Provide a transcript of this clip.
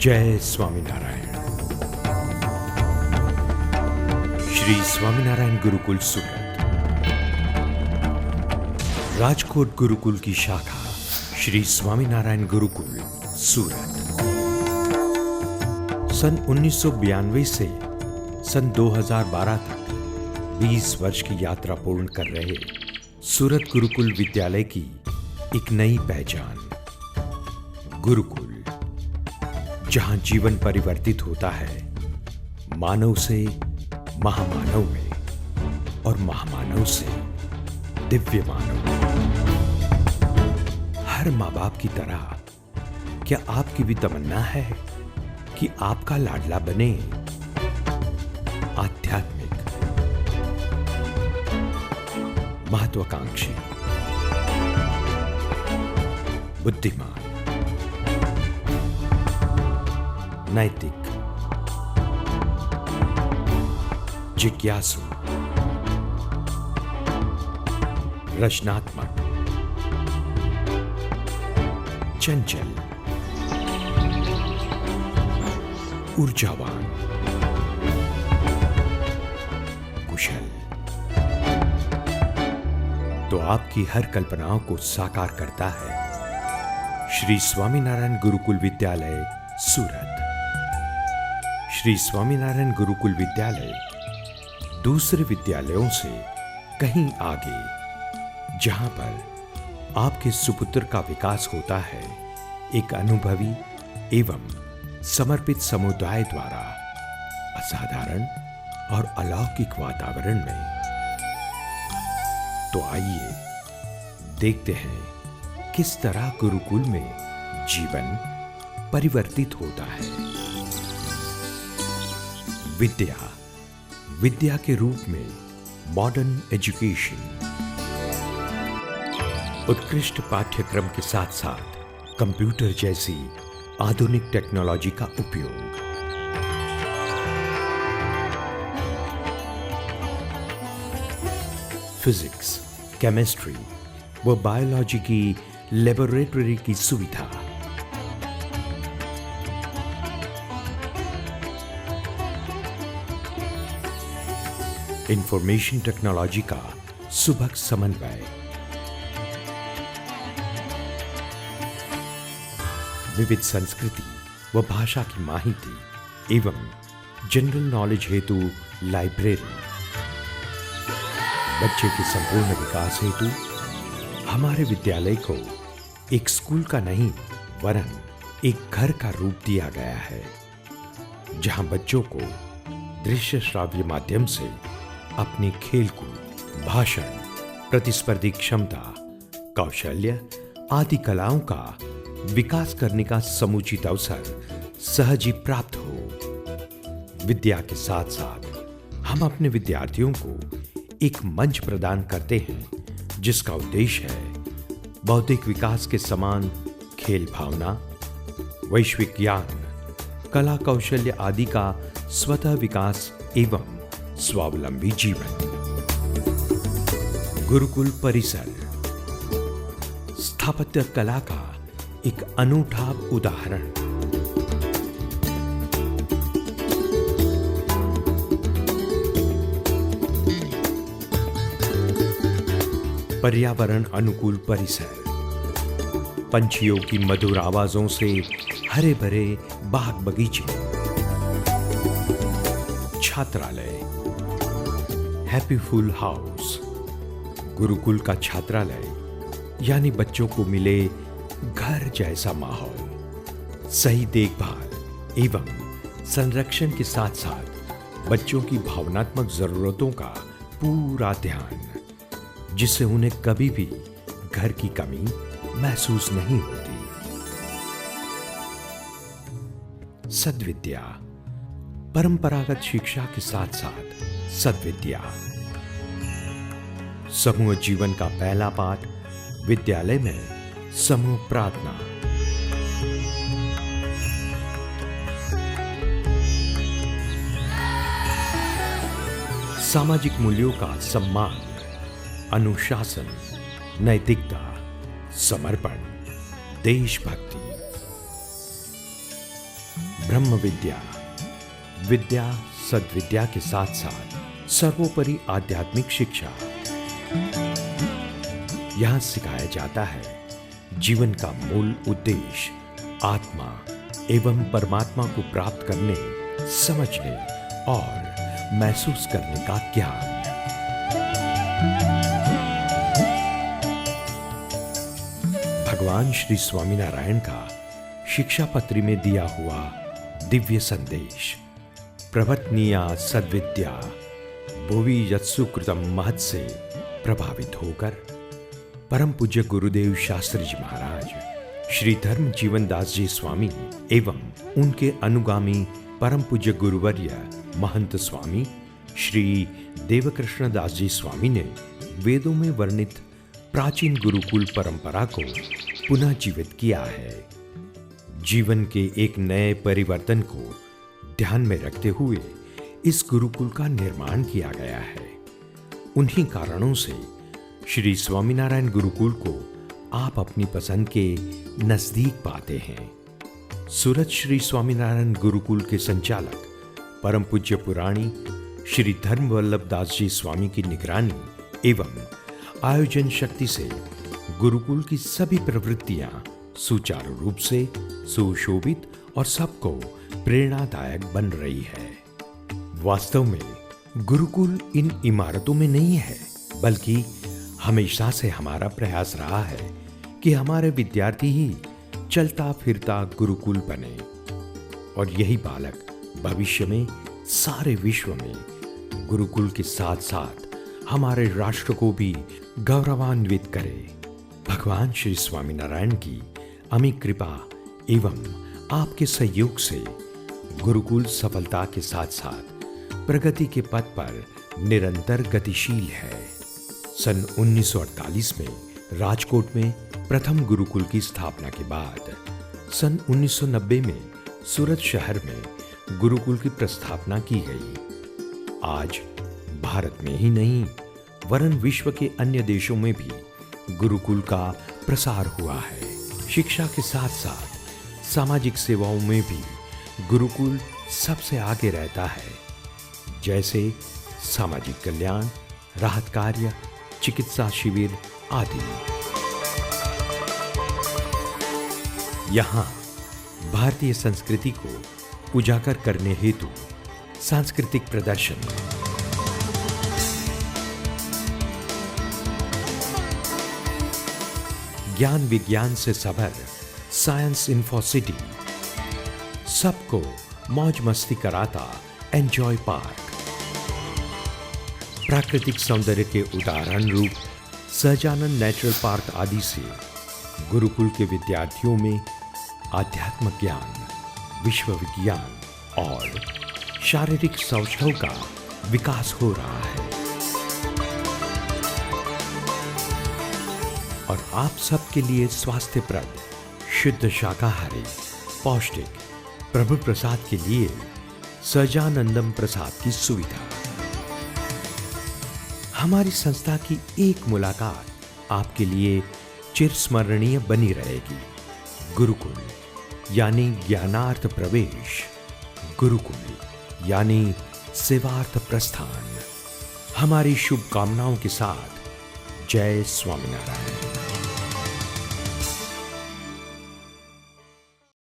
जय स्वामीनारायण। श्री स्वामीनारायण गुरुकुल सूरत, राजकोट गुरुकुल की शाखा श्री स्वामीनारायण गुरुकुल सूरत। सन 1992 से सन 2012 तक 20 वर्ष की यात्रा पूर्ण कर रहे सूरत गुरुकुल विद्यालय की एक नई पहचान, गुरुकुल, जहां जीवन परिवर्तित होता है मानव से महामानव में और महामानव से दिव्य मानव। हर माँ बाप की तरह क्या आपकी भी तमन्ना है कि आपका लाडला बने आध्यात्मिक, महत्वाकांक्षी, बुद्धिमान, नैतिक, जिज्ञासु, रचनात्मक, चंचल, ऊर्जावान, कुशल, तो आपकी हर कल्पनाओं को साकार करता है श्री स्वामीनारायण गुरुकुल विद्यालय सूरत। श्री स्वामीनारायण गुरुकुल विद्यालय दूसरे विद्यालयों से कहीं आगे, जहां पर आपके सुपुत्र का विकास होता है एक अनुभवी एवं समर्पित समुदाय द्वारा असाधारण और अलौकिक वातावरण में। तो आइए देखते हैं किस तरह गुरुकुल में जीवन परिवर्तित होता है। विद्या के रूप में मॉडर्न एजुकेशन, उत्कृष्ट पाठ्यक्रम के साथ साथ कंप्यूटर जैसी आधुनिक टेक्नोलॉजी का उपयोग, फिजिक्स, केमिस्ट्री व बायोलॉजी की लेबोरेटरी की सुविधा, इंफॉर्मेशन टेक्नोलॉजी का सुभग समन्वय, विविध संस्कृति व भाषा की माहिती एवं जनरल नॉलेज हेतु लाइब्रेरी। बच्चे के संपूर्ण विकास हेतु हमारे विद्यालय को एक स्कूल का नहीं वरन एक घर का रूप दिया गया है, जहां बच्चों को दृश्य श्राव्य माध्यम से अपनी खेलकूद, भाषण, प्रतिस्पर्धी क्षमता, कौशल्य आदि कलाओं का विकास करने का समुचित अवसर सहज ही प्राप्त हो। विद्या के साथ साथ हम अपने विद्यार्थियों को एक मंच प्रदान करते हैं, जिसका उद्देश्य है बौद्धिक विकास के समान खेल भावना, वैश्विक ज्ञान, कला कौशल्य आदि का स्वतः विकास एवं स्वावलंबी जीवन। गुरुकुल परिसर स्थापत्य कला का एक अनूठा उदाहरण। पर्यावरण अनुकूल परिसर, पंछियों की मधुर आवाजों से हरे भरे बाग बगीचे, छात्रालय, हैप्पी फुल हाउस। गुरुकुल का छात्रालय यानी बच्चों को मिले घर जैसा माहौल, सही देखभाल एवं संरक्षण के साथ साथ बच्चों की भावनात्मक जरूरतों का पूरा ध्यान, जिससे उन्हें कभी भी घर की कमी महसूस नहीं होती। सद्विद्या, परंपरागत शिक्षा के साथ साथ सद्विद्या। समूह जीवन का पहला पाठ विद्यालय में समूह प्रार्थना, सामाजिक मूल्यों का सम्मान, अनुशासन, नैतिकता, समर्पण, देशभक्ति। ब्रह्म विद्या, विद्या सद्विद्या के साथ साथ सर्वोपरि आध्यात्मिक शिक्षा। यहां सिखाया जाता है जीवन का मूल उद्देश्य आत्मा एवं परमात्मा को प्राप्त करने, समझने और महसूस करने का ज्ञान। भगवान श्री स्वामीनारायण का शिक्षा पत्री में दिया हुआ दिव्य संदेश प्रवर्तनीया सद्विद्या भुवि यत्सु कृतम महत् से प्रभावित होकर परम पूज्य गुरुदेव शास्त्री जी महाराज, श्री धर्म जीवन दास जी स्वामी एवं उनके अनुगामी परम पूज्य गुरुवर्य महंत स्वामी श्री देवकृष्ण दास जी स्वामी ने वेदों में वर्णित प्राचीन गुरुकुल परंपरा को पुनः जीवित किया है। जीवन के एक नए परिवर्तन को ध्यान में रखते हुए इस गुरुकुल का निर्माण किया गया है। उन्हीं कारणों से श्री स्वामीनारायण गुरुकुल को आप अपनी पसंद के नजदीक पाते हैं। सूरत श्री स्वामीनारायण गुरुकुल के संचालक परम पूज्य पुराणी श्री धर्म वल्लभ दास जी स्वामी की निगरानी एवं आयोजन शक्ति से गुरुकुल की सभी प्रवृत्तियां सुचारू रूप से सुशोभित और सबको प्रेरणादायक बन रही है। वास्तव में गुरुकुल इन इमारतों में नहीं है, बल्कि हमेशा से हमारा प्रयास रहा है कि हमारे विद्यार्थी ही चलता फिरता गुरुकुल बने और यही बालक भविष्य में सारे विश्व में गुरुकुल के साथ साथ हमारे राष्ट्र को भी गौरवान्वित करे। भगवान श्री स्वामीनारायण की अमित कृपा एवं आपके सहयोग से गुरुकुल सफलता के साथ साथ प्रगति के पथ पर निरंतर गतिशील है। सन 1948 में राजकोट में प्रथम गुरुकुल की स्थापना के बाद सन 1990 में सूरत शहर में गुरुकुल की प्रस्थापना की गई। आज भारत में ही नहीं वरन विश्व के अन्य देशों में भी गुरुकुल का प्रसार हुआ है। शिक्षा के साथ साथ सामाजिक सेवाओं में भी गुरुकुल सबसे आगे रहता है, जैसे सामाजिक कल्याण, राहत कार्य, चिकित्सा शिविर आदि। यहाँ भारतीय संस्कृति को उजागर करने हेतु सांस्कृतिक प्रदर्शन, ज्ञान विज्ञान से सभर साइंस इन्फोसिटी, सबको मौज मस्ती कराता एंजॉय पार्क, प्राकृतिक सौंदर्य के उदाहरण रूप सहजानंद नेचुरल पार्क आदि से गुरुकुल के विद्यार्थियों में आध्यात्म ज्ञान, विश्व विज्ञान और शारीरिक सौष्ठव का विकास हो रहा है। और आप सबके लिए स्वास्थ्यप्रद, शुद्ध शाकाहारी, पौष्टिक प्रभु प्रसाद के लिए सहजानंदम प्रसाद की सुविधा। हमारी संस्था की एक मुलाकात आपके लिए चिरस्मरणीय बनी रहेगी। गुरुकुल यानी ज्ञानार्थ प्रवेश, गुरुकुल यानी सेवार्थ प्रस्थान। हमारी शुभकामनाओं के साथ जय स्वामीनारायण।